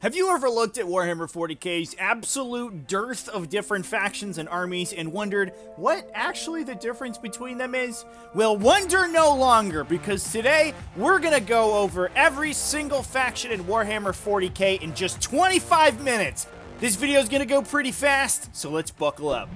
Have you ever looked at Warhammer 40k's absolute dearth of different factions and armies and wondered what actually the difference between them is? Well, wonder no longer, because today we're gonna go over every single faction in Warhammer 40k in just 25 minutes. This video is gonna go pretty fast, so let's buckle up.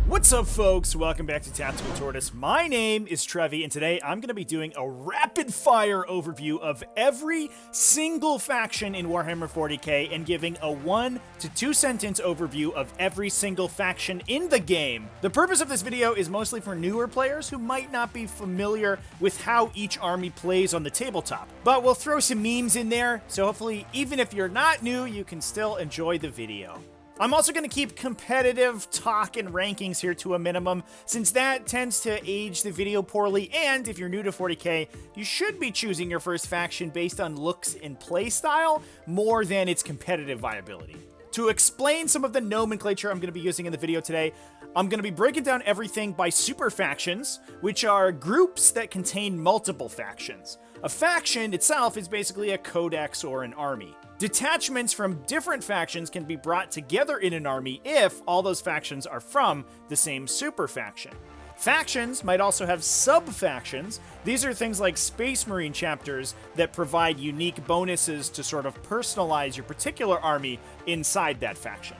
What's up, folks? Welcome back to Tactical Tortoise. My name is Trevi, and today I'm going to be doing a rapid-fire overview of every single faction in Warhammer 40k and giving a 1 to 2 sentence overview of every single faction in the game. The purpose of this video is mostly for newer players who might not be familiar with how each army plays on the tabletop. But we'll throw some memes in there, so hopefully, even if you're not new, you can still enjoy the video. I'm also going to keep competitive talk and rankings here to a minimum, since that tends to age the video poorly, and if you're new to 40k, you should be choosing your first faction based on looks and playstyle more than its competitive viability. To explain some of the nomenclature I'm going to be using in the video today, I'm going to be breaking down everything by super factions, which are groups that contain multiple factions. A faction itself is basically a codex or an army. Detachments from different factions can be brought together in an army if all those factions are from the same super faction. Factions might also have sub-factions. These are things like Space Marine chapters that provide unique bonuses to sort of personalize your particular army inside that faction.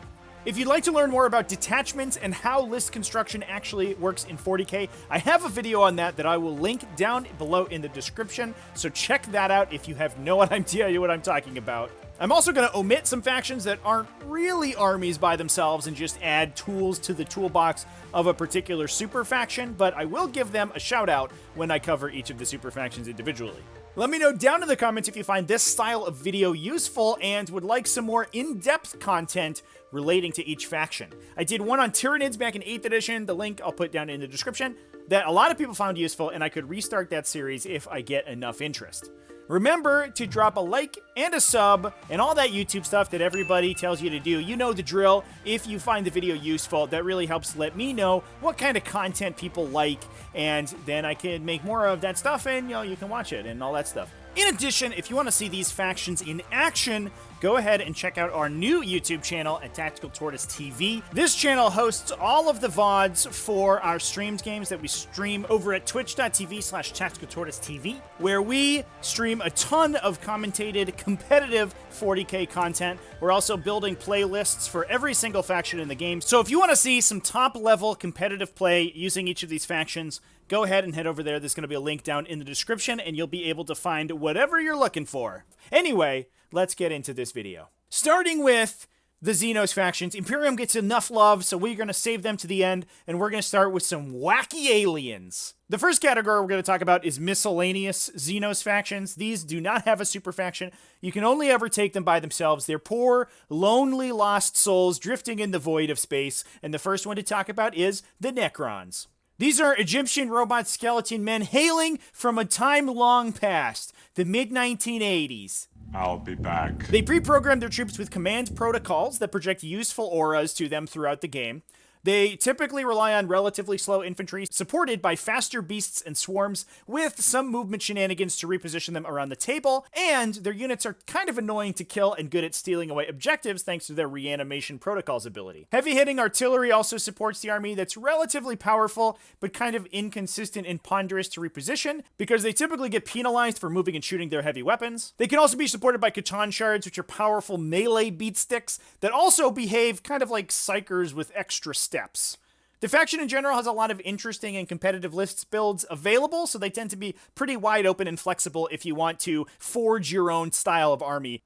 If you'd like to learn more about detachments and how list construction actually works in 40k, I have a video on that I will link down below in the description, so check that out if you have no idea what I'm talking about. I'm also going to omit some factions that aren't really armies by themselves and just add tools to the toolbox of a particular super faction, but I will give them a shout out when I cover each of the super factions individually. Let me know down in the comments if you find this style of video useful and would like some more in-depth content relating to each faction. I did one on Tyranids back in 8th edition, the link I'll put down in the description, that a lot of people found useful, and I could restart that series if I get enough interest. Remember to drop a like and a sub and all that YouTube stuff that everybody tells you to do. You know the drill. If you find the video useful, that really helps let me know what kind of content people like, and then I can make more of that stuff, and you can watch it and all that stuff. In addition, if you want to see these factions in action, go ahead and check out our new YouTube channel at Tactical Tortoise TV. This channel hosts all of the VODs for our streamed games that we stream over at twitch.tv/TacticalTortoiseTV, where we stream a ton of commentated, competitive 40k content. We're also building playlists for every single faction in the game. So if you want to see some top-level competitive play using each of these factions, go ahead and head over there. There's going to be a link down in the description, and you'll be able to find whatever you're looking for. Anyway, let's get into this video. Starting with the Xenos factions, Imperium gets enough love, so we're going to save them to the end, and we're going to start with some wacky aliens. The first category we're going to talk about is miscellaneous Xenos factions. These do not have a super faction. You can only ever take them by themselves. They're poor, lonely, lost souls drifting in the void of space, and the first one to talk about is the Necrons. These are Egyptian robot skeleton men hailing from a time long past, the mid-1980s. I'll be back. They pre-program their troops with command protocols that project useful auras to them throughout the game. They typically rely on relatively slow infantry, supported by faster beasts and swarms, with some movement shenanigans to reposition them around the table, and their units are kind of annoying to kill and good at stealing away objectives thanks to their reanimation protocols ability. Heavy-hitting artillery also supports the army that's relatively powerful, but kind of inconsistent and ponderous to reposition, because they typically get penalized for moving and shooting their heavy weapons. They can also be supported by Catan shards, which are powerful melee beatsticks that also behave kind of like psychers with extra steps. The faction in general has a lot of interesting and competitive lists builds available, so they tend to be pretty wide open and flexible if you want to forge your own style of army.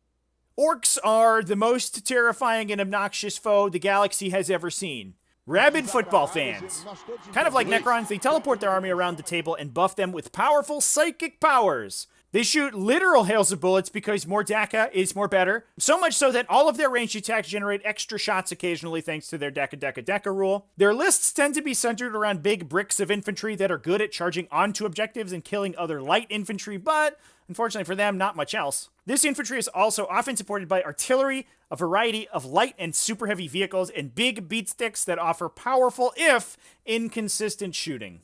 Orcs are the most terrifying and obnoxious foe the galaxy has ever seen. Rabid football fans. Kind of like Necrons, they teleport their army around the table and buff them with powerful psychic powers. They shoot literal hails of bullets because more DACA is more better. So much so that all of their ranged attacks generate extra shots occasionally thanks to their DACA rule. Their lists tend to be centered around big bricks of infantry that are good at charging onto objectives and killing other light infantry, but unfortunately for them, not much else. This infantry is also often supported by artillery, a variety of light and super heavy vehicles, and big beatsticks that offer powerful, if inconsistent, shooting.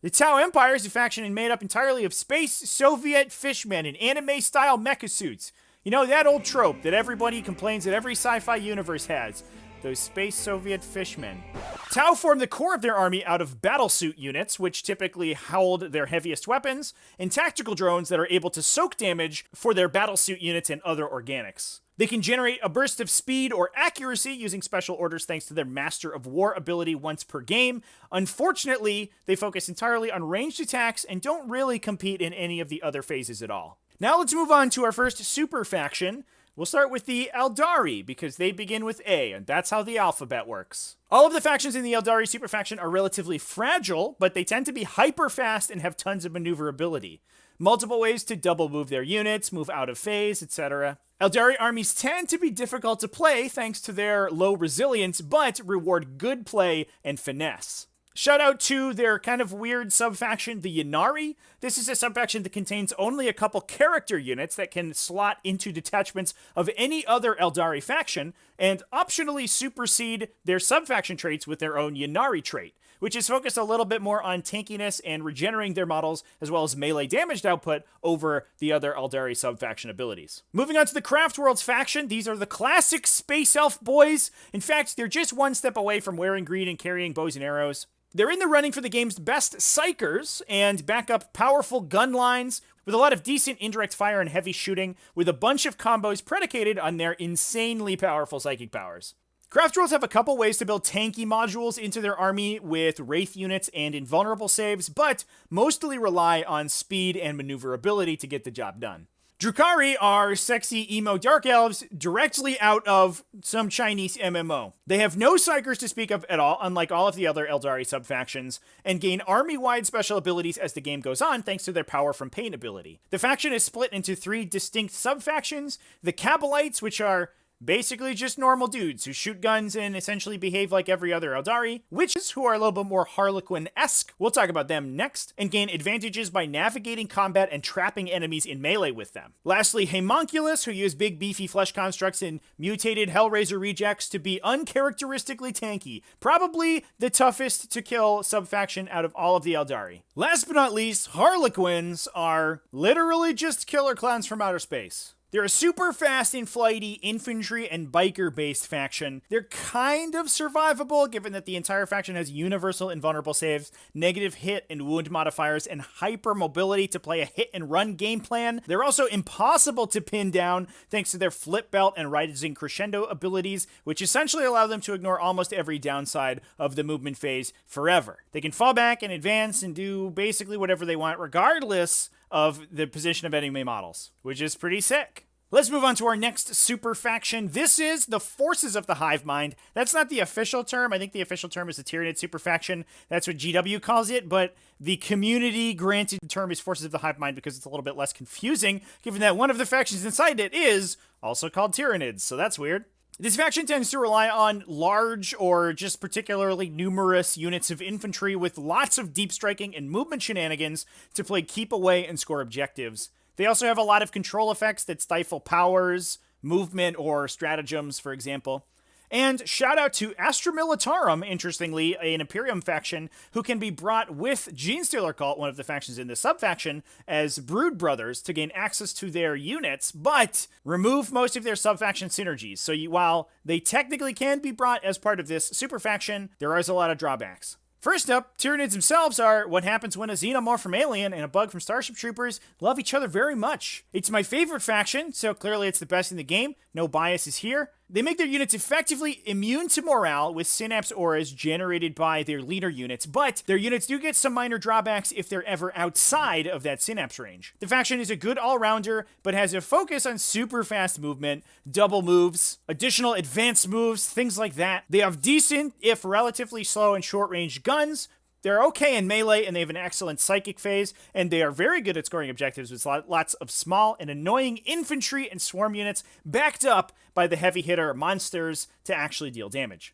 The Tau Empire is a faction made up entirely of space Soviet fishmen in anime-style mecha suits. You know, that old trope that everybody complains that every sci-fi universe has. Those space Soviet fishmen. Tau form the core of their army out of battlesuit units, which typically hold their heaviest weapons, and tactical drones that are able to soak damage for their battlesuit units and other organics. They can generate a burst of speed or accuracy using special orders thanks to their Master of War ability once per game. Unfortunately, they focus entirely on ranged attacks and don't really compete in any of the other phases at all. Now let's move on to our first super faction. We'll start with the Aeldari, because they begin with A, and that's how the alphabet works. All of the factions in the Aeldari super faction are relatively fragile, but they tend to be hyper fast and have tons of maneuverability. Multiple ways to double move their units, move out of phase, etc. Aeldari armies tend to be difficult to play thanks to their low resilience, but reward good play and finesse. Shout out to their kind of weird sub-faction, the Ynnari. This is a sub-faction that contains only a couple character units that can slot into detachments of any other Aeldari faction, and optionally supersede their sub-faction traits with their own Ynnari trait, which is focused a little bit more on tankiness and regenerating their models, as well as melee damage output over the other Aeldari sub-faction abilities. Moving on to the Craftworlds faction, these are the classic Space Elf boys. In fact, they're just one step away from wearing green and carrying bows and arrows. They're in the running for the game's best psychers and back up powerful gun lines with a lot of decent indirect fire and heavy shooting, with a bunch of combos predicated on their insanely powerful psychic powers. Craftworlds have a couple ways to build tanky modules into their army with Wraith units and invulnerable saves, but mostly rely on speed and maneuverability to get the job done. Drukhari are sexy emo dark elves directly out of some Chinese MMO. They have no psychers to speak of at all, unlike all of the other Aeldari sub-factions, and gain army-wide special abilities as the game goes on thanks to their Power from Pain ability. The faction is split into 3 distinct sub-factions: the Kabalites, which are basically just normal dudes who shoot guns and essentially behave like every other Aeldari. Witches, who are a little bit more Harlequin-esque, we'll talk about them next, and gain advantages by navigating combat and trapping enemies in melee with them. Lastly, Homunculus, who use big beefy flesh constructs and mutated Hellraiser rejects to be uncharacteristically tanky. Probably the toughest to kill sub-faction out of all of the Aeldari. Last but not least, Harlequins are literally just killer clowns from outer space. They're a super fast and flighty infantry and biker-based faction. They're kind of survivable, given that the entire faction has universal invulnerable saves, negative hit and wound modifiers, and hyper mobility to play a hit-and-run game plan. They're also impossible to pin down, thanks to their flip belt and rising crescendo abilities, which essentially allow them to ignore almost every downside of the movement phase forever. They can fall back and advance and do basically whatever they want, regardless of the position of enemy models, which is pretty sick. Let's move on to our next super faction. This is the Forces of the Hive Mind. That's not the official term. I think the official term is the Tyranid super faction. That's what GW calls it, but the community granted term is Forces of the Hive Mind because it's a little bit less confusing, given that one of the factions inside it is also called Tyranids, so that's weird. This faction tends to rely on large or just particularly numerous units of infantry with lots of deep striking and movement shenanigans to play keep away and score objectives. They also have a lot of control effects that stifle powers, movement, or stratagems, for example. And shout out to Astra Militarum, interestingly, an Imperium faction who can be brought with Genestealer Cult, one of the factions in the sub-faction, as Brood Brothers to gain access to their units, but remove most of their sub-faction synergies. So while they technically can be brought as part of this super faction, there is a lot of drawbacks. First up, Tyranids themselves are what happens when a Xenomorph from Alien and a Bug from Starship Troopers love each other very much. It's my favorite faction, so clearly it's the best in the game. No biases here. They make their units effectively immune to morale with synapse auras generated by their leader units, but their units do get some minor drawbacks if they're ever outside of that synapse range. The faction is a good all-rounder, but has a focus on super fast movement, double moves, additional advanced moves, things like that. They have decent, if relatively slow and short-range guns. They're okay in melee, and they have an excellent psychic phase, and they are very good at scoring objectives with lots of small and annoying infantry and swarm units backed up by the heavy hitter monsters to actually deal damage.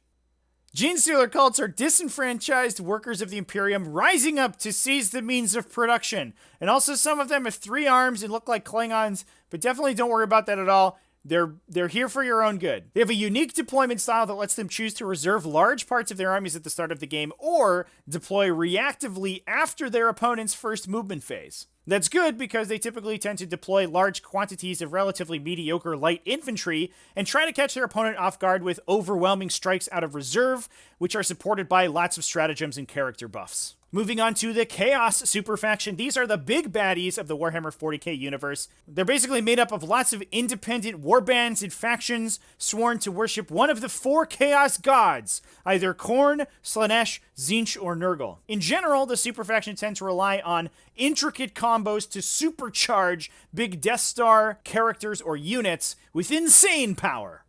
Genestealer cults are disenfranchised workers of the Imperium rising up to seize the means of production. And also some of them have 3 arms and look like Klingons, but definitely don't worry about that at all. They're here for your own good. They have a unique deployment style that lets them choose to reserve large parts of their armies at the start of the game or deploy reactively after their opponent's first movement phase. That's good because they typically tend to deploy large quantities of relatively mediocre light infantry and try to catch their opponent off guard with overwhelming strikes out of reserve, which are supported by lots of stratagems and character buffs. Moving on to the Chaos Super Faction. These are the big baddies of the Warhammer 40k universe. They're basically made up of lots of independent warbands and factions sworn to worship one of the 4 Chaos gods, either Khorne, Slaanesh, Tzeentch, or Nurgle. In general, the Super Faction tend to rely on intricate combos to supercharge big Death Star characters or units with insane power.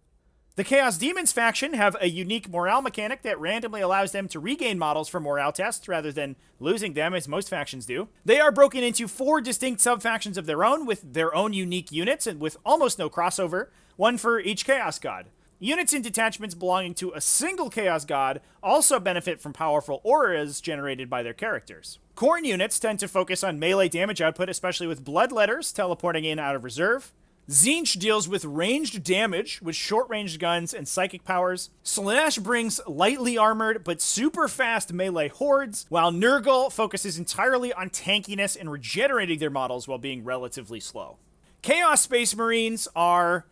The Chaos Demons faction have a unique morale mechanic that randomly allows them to regain models from morale tests rather than losing them, as most factions do. They are broken into 4 distinct sub-factions of their own with their own unique units and with almost no crossover, one for each Chaos God. Units and detachments belonging to a single Chaos God also benefit from powerful auras generated by their characters. Khorne units tend to focus on melee damage output, especially with Bloodletters teleporting in out of reserve. Tzeentch deals with ranged damage with short-range guns and psychic powers. Slaanesh brings lightly armored but super fast melee hordes, while Nurgle focuses entirely on tankiness and regenerating their models while being relatively slow. Chaos Space Marines are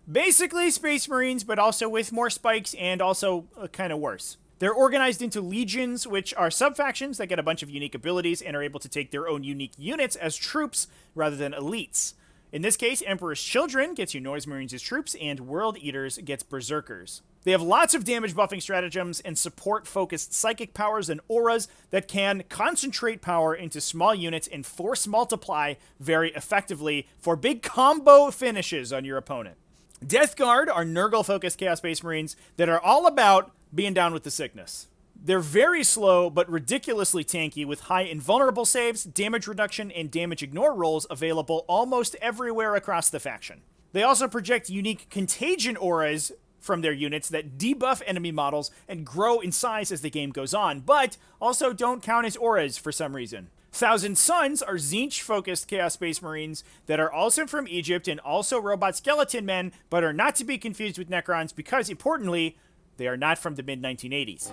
basically Space Marines, but also with more spikes and also kind of worse. They're organized into legions, which are sub-factions that get a bunch of unique abilities and are able to take their own unique units as troops rather than elites. In this case, Emperor's Children gets you Noise Marines as troops, and World Eaters gets Berserkers. They have lots of damage buffing stratagems and support-focused psychic powers and auras that can concentrate power into small units and force multiply very effectively for big combo finishes on your opponent. Death Guard are Nurgle-focused Chaos Space Marines that are all about being down with the sickness. They're very slow, but ridiculously tanky with high invulnerable saves, damage reduction, and damage ignore rolls available almost everywhere across the faction. They also project unique contagion auras from their units that debuff enemy models and grow in size as the game goes on, but also don't count as auras for some reason. Thousand Sons are Tzeentch-focused Chaos Space Marines that are also from Egypt and also robot skeleton men, but are not to be confused with Necrons because, importantly, they are not from the mid-1980s.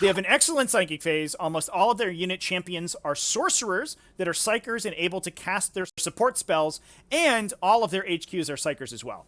They have an excellent psychic phase. Almost all of their unit champions are sorcerers that are psychers and able to cast their support spells, and all of their HQs are psychers as well.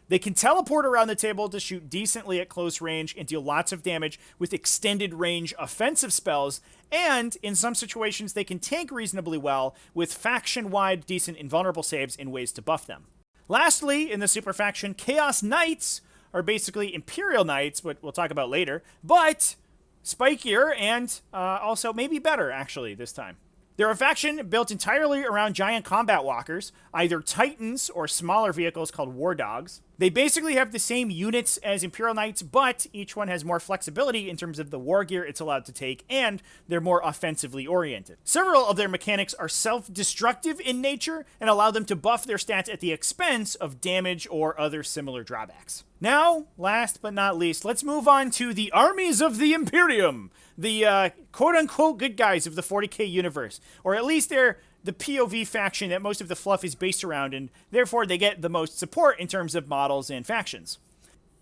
They can teleport around the table to shoot decently at close range and deal lots of damage with extended range offensive spells, and in some situations they can tank reasonably well with faction-wide decent invulnerable saves and ways to buff them. Lastly, in the super faction, Chaos Knights are basically Imperial Knights, what we'll talk about later, but spikier and also maybe better, actually, this time. They're a faction built entirely around giant combat walkers, either Titans or smaller vehicles called War Dogs. They basically have the same units as Imperial Knights, but each one has more flexibility in terms of the war gear it's allowed to take, and they're more offensively oriented. Several of their mechanics are self-destructive in nature and allow them to buff their stats at the expense of damage or other similar drawbacks. Now, last but not least, let's move on to the armies of the Imperium, the quote-unquote good guys of the 40k universe, or at least they're the POV faction that most of the fluff is based around, and therefore they get the most support in terms of models and factions.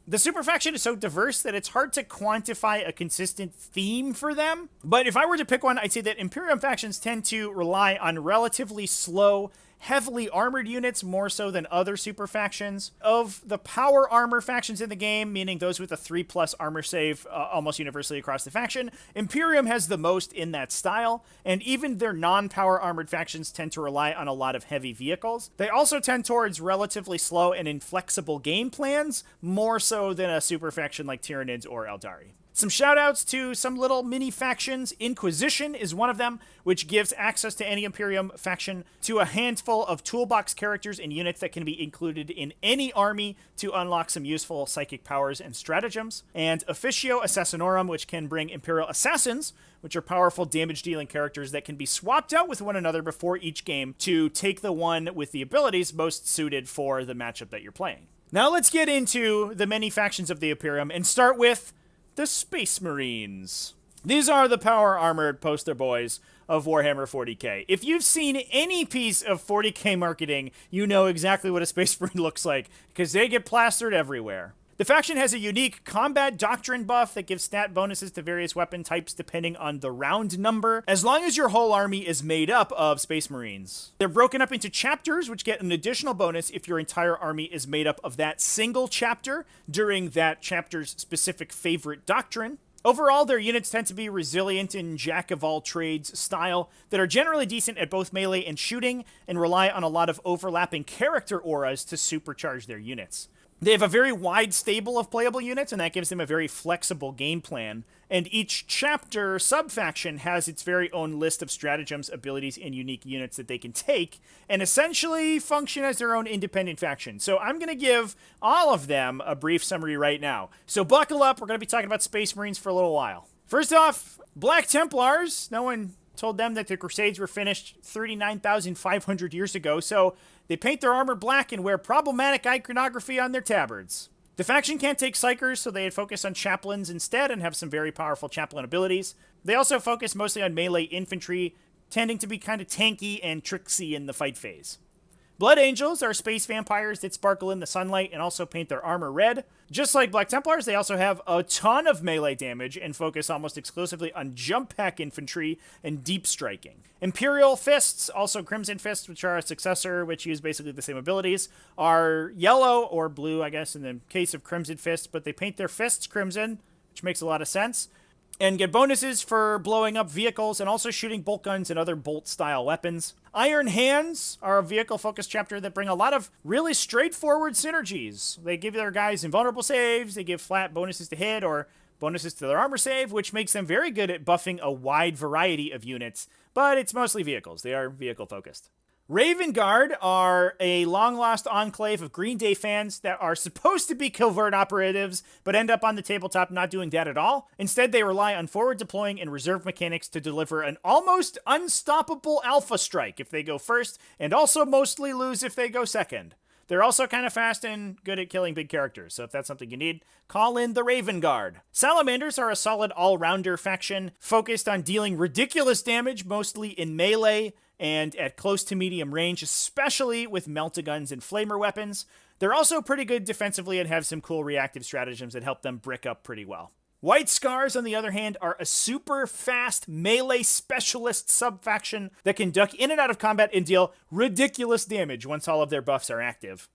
The super faction is so diverse that it's hard to quantify a consistent theme for them, but if I were to pick one, I'd say that Imperium factions tend to rely on relatively slow, heavily armored units more so than other super factions. Of the power armor factions in the game, meaning those with a 3+ armor save almost universally across the faction, Imperium has the most in that style, and even their non-power armored factions tend to rely on a lot of heavy vehicles. They also tend towards relatively slow and inflexible game plans, more so than a super faction like Tyranids or Aeldari. Some shoutouts to some little mini factions. Inquisition is one of them, which gives access to any Imperium faction to a handful of toolbox characters and units that can be included in any army to unlock some useful psychic powers and stratagems. And Officio Assassinorum, which can bring Imperial Assassins, which are powerful damage-dealing characters that can be swapped out with one another before each game to take the one with the abilities most suited for the matchup that you're playing. Now let's get into the many factions of the Imperium and start with the Space Marines. These are the power-armored poster boys of Warhammer 40k. If you've seen any piece of 40k marketing, you know exactly what a Space Marine looks like, because they get plastered everywhere. The faction has a unique combat doctrine buff that gives stat bonuses to various weapon types depending on the round number, as long as your whole army is made up of Space Marines. They're broken up into chapters, which get an additional bonus if your entire army is made up of that single chapter during that chapter's specific favorite doctrine. Overall, their units tend to be resilient in jack-of-all-trades style that are generally decent at both melee and shooting, and rely on a lot of overlapping character auras to supercharge their units. They have a very wide stable of playable units, and that gives them a very flexible game plan. And each chapter sub-faction has its very own list of stratagems, abilities, and unique units that they can take, and essentially function as their own independent faction. So I'm going to give all of them a brief summary right now. So buckle up, we're going to be talking about Space Marines for a little while. First off, Black Templars. No one told them that the Crusades were finished 39,500 years ago, so they paint their armor black and wear problematic iconography on their tabards. The faction can't take Psychers, so they focus on Chaplains instead and have some very powerful Chaplain abilities. They also focus mostly on melee infantry, tending to be kind of tanky and tricksy in the fight phase. Blood Angels are space vampires that sparkle in the sunlight and also paint their armor red. Just like Black Templars, they also have a ton of melee damage and focus almost exclusively on jump pack infantry and deep striking. Imperial Fists, also Crimson Fists, which are a successor, which use basically the same abilities, are yellow or blue, I guess, in the case of Crimson Fists, but they paint their fists crimson, which makes a lot of sense, and get bonuses for blowing up vehicles and also shooting bolt guns and other bolt-style weapons. Iron Hands are a vehicle-focused chapter that bring a lot of really straightforward synergies. They give their guys invulnerable saves, they give flat bonuses to hit or bonuses to their armor save, which makes them very good at buffing a wide variety of units, but it's mostly vehicles. They are vehicle-focused. Raven Guard are a long-lost enclave of Green Day fans that are supposed to be covert operatives, but end up on the tabletop not doing that at all. Instead, they rely on forward deploying and reserve mechanics to deliver an almost unstoppable alpha strike if they go first, and also mostly lose if they go second. They're also kind of fast and good at killing big characters, so if that's something you need, call in the Raven Guard. Salamanders are a solid all-rounder faction, focused on dealing ridiculous damage, mostly in melee, and at close to medium range, especially with meltaguns and flamer weapons. They're also pretty good defensively and have some cool reactive stratagems that help them brick up pretty well. White Scars, on the other hand, are a super fast melee specialist sub-faction that can duck in and out of combat and deal ridiculous damage once all of their buffs are active.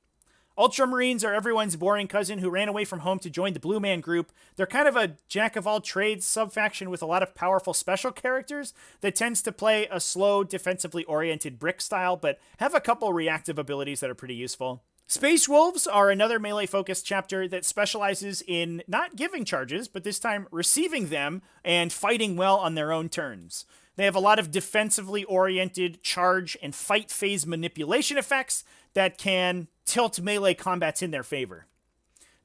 Ultramarines are everyone's boring cousin who ran away from home to join the Blue Man Group. They're kind of a jack-of-all-trades sub-faction with a lot of powerful special characters that tends to play a slow, defensively oriented brick style, but have a couple reactive abilities that are pretty useful. Space Wolves are another melee-focused chapter that specializes in not giving charges, but this time receiving them and fighting well on their own terms. They have a lot of defensively oriented charge and fight phase manipulation effects that can tilt melee combats in their favor.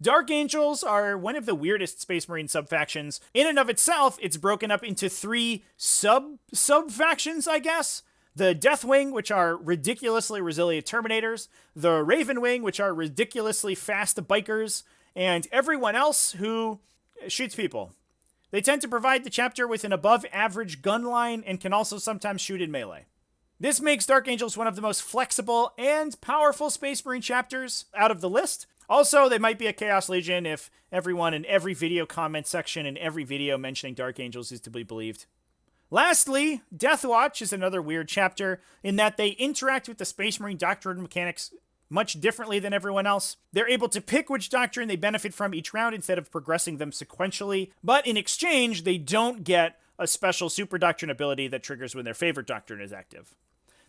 Dark Angels are one of the weirdest Space Marine sub-factions. In and of itself, it's broken up into three sub-factions, I guess. The Deathwing, which are ridiculously resilient Terminators, the Raven Wing, which are ridiculously fast bikers, and everyone else who shoots people. They tend to provide the chapter with an above-average gun line and can also sometimes shoot in melee. This makes Dark Angels one of the most flexible and powerful Space Marine chapters out of the list. Also, they might be a Chaos Legion if everyone in every video comment section in every video mentioning Dark Angels is to be believed. Lastly, Deathwatch is another weird chapter in that they interact with the Space Marine doctrine mechanics much differently than everyone else. They're able to pick which doctrine they benefit from each round instead of progressing them sequentially, but in exchange, they don't get a special super doctrine ability that triggers when their favorite doctrine is active.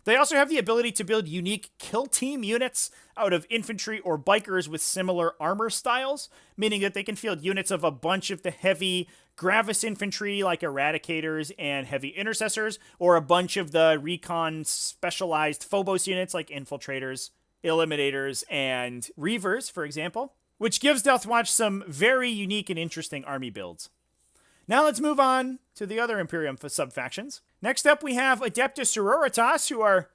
They also have the ability to build unique kill team units out of infantry or bikers with similar armor styles, meaning that they can field units of a bunch of the heavy Gravis infantry like Eradicators and Heavy Intercessors, or a bunch of the recon specialized Phobos units like Infiltrators, Eliminators, and Reavers, for example, which gives Deathwatch some very unique and interesting army builds. Now let's move on to the other Imperium sub-factions. Next up, we have Adeptus Sororitas, who are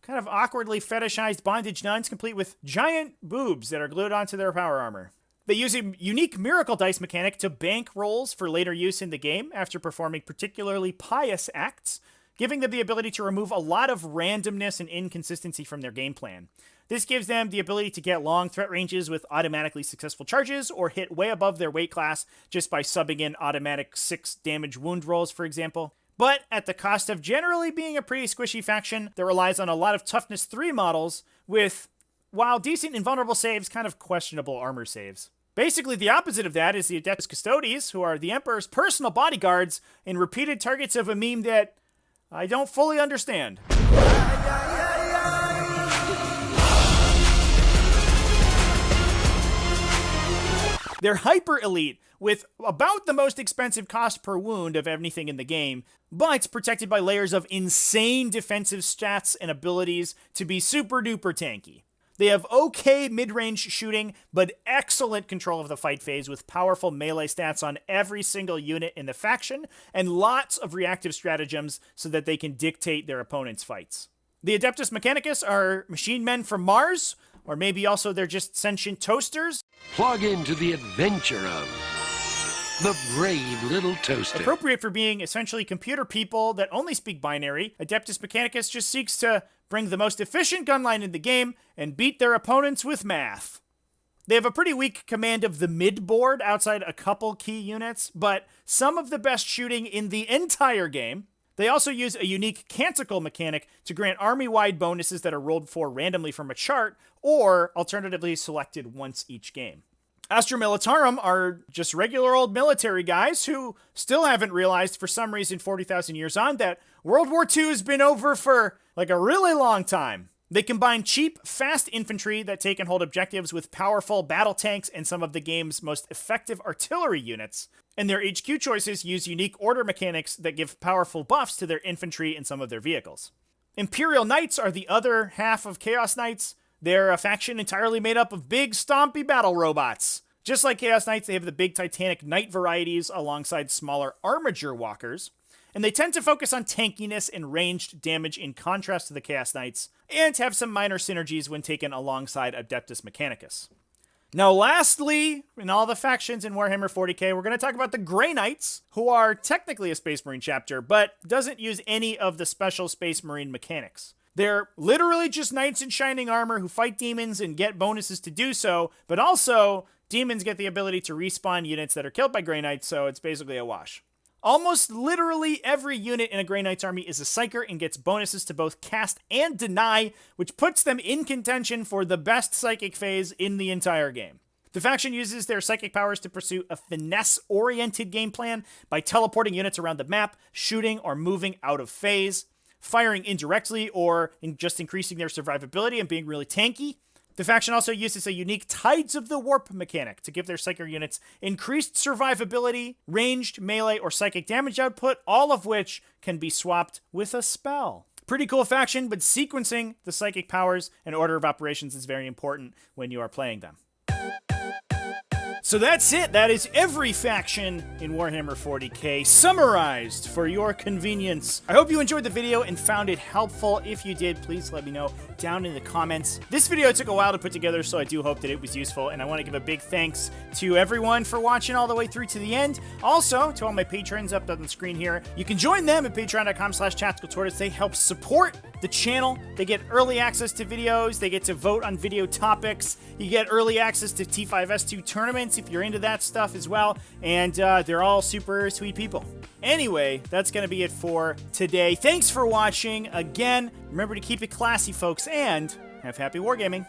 kind of awkwardly fetishized bondage nuns, complete with giant boobs that are glued onto their power armor. They use a unique miracle dice mechanic to bank rolls for later use in the game after performing particularly pious acts, giving them the ability to remove a lot of randomness and inconsistency from their game plan. This gives them the ability to get long threat ranges with automatically successful charges, or hit way above their weight class just by subbing in automatic 6 damage wound rolls, for example. But at the cost of generally being a pretty squishy faction that relies on a lot of toughness 3 models with, while decent invulnerable saves, kind of questionable armor saves. Basically, the opposite of that is the Adeptus Custodes, who are the Emperor's personal bodyguards and repeated targets of a meme that I don't fully understand. They're hyper elite, with about the most expensive cost per wound of anything in the game, but protected by layers of insane defensive stats and abilities to be super duper tanky. They have okay mid-range shooting, but excellent control of the fight phase with powerful melee stats on every single unit in the faction, and lots of reactive stratagems so that they can dictate their opponent's fights. The Adeptus Mechanicus are machine men from Mars, or maybe also they're just sentient toasters. Plug into the adventure of the brave little toaster. Appropriate for being essentially computer people that only speak binary, Adeptus Mechanicus just seeks to bring the most efficient gunline in the game and beat their opponents with math. They have a pretty weak command of the mid-board outside a couple key units, but some of the best shooting in the entire game. They also use a unique canticle mechanic to grant army-wide bonuses that are rolled for randomly from a chart, or alternatively selected once each game. Astra Militarum are just regular old military guys who still haven't realized for some reason 40,000 years on that World War II has been over for like a really long time. They combine cheap, fast infantry that take and hold objectives with powerful battle tanks and some of the game's most effective artillery units. And their HQ choices use unique order mechanics that give powerful buffs to their infantry and some of their vehicles. Imperial Knights are the other half of Chaos Knights. They're a faction entirely made up of big, stompy battle robots. Just like Chaos Knights, they have the big Titanic Knight varieties alongside smaller Armiger Walkers. And they tend to focus on tankiness and ranged damage in contrast to the Chaos Knights, and have some minor synergies when taken alongside Adeptus Mechanicus. Now lastly, in all the factions in Warhammer 40k, we're going to talk about the Grey Knights, who are technically a Space Marine chapter, but doesn't use any of the special Space Marine mechanics. They're literally just knights in shining armor who fight demons and get bonuses to do so, but also demons get the ability to respawn units that are killed by Grey Knights, so it's basically a wash. Almost literally every unit in a Grey Knight's army is a Psyker and gets bonuses to both cast and deny, which puts them in contention for the best psychic phase in the entire game. The faction uses their psychic powers to pursue a finesse-oriented game plan by teleporting units around the map, shooting or moving out of phase, firing indirectly, or just increasing their survivability and being really tanky. The faction also uses a unique Tides of the Warp mechanic to give their Psyker units increased survivability, ranged, melee, or psychic damage output, all of which can be swapped with a spell. Pretty cool faction, but sequencing the psychic powers and order of operations is very important when you are playing them. So that's it. That is every faction in Warhammer 40k summarized for your convenience. I hope you enjoyed the video and found it helpful. If you did, please let me know down in the comments. This video took a while to put together, so I do hope that it was useful, and I want to give a big thanks to everyone for watching all the way through to the end. Also, to all my patrons up on the screen here, you can join them at patreon.com/tacticaltortoise. They help support the channel. They get early access to videos. They get to vote on video topics. You get early access to T5S2 tournaments if you're into that stuff as well. And they're all super sweet people. Anyway, that's going to be it for today. Thanks for watching. Again, remember to keep it classy, folks, and have happy wargaming.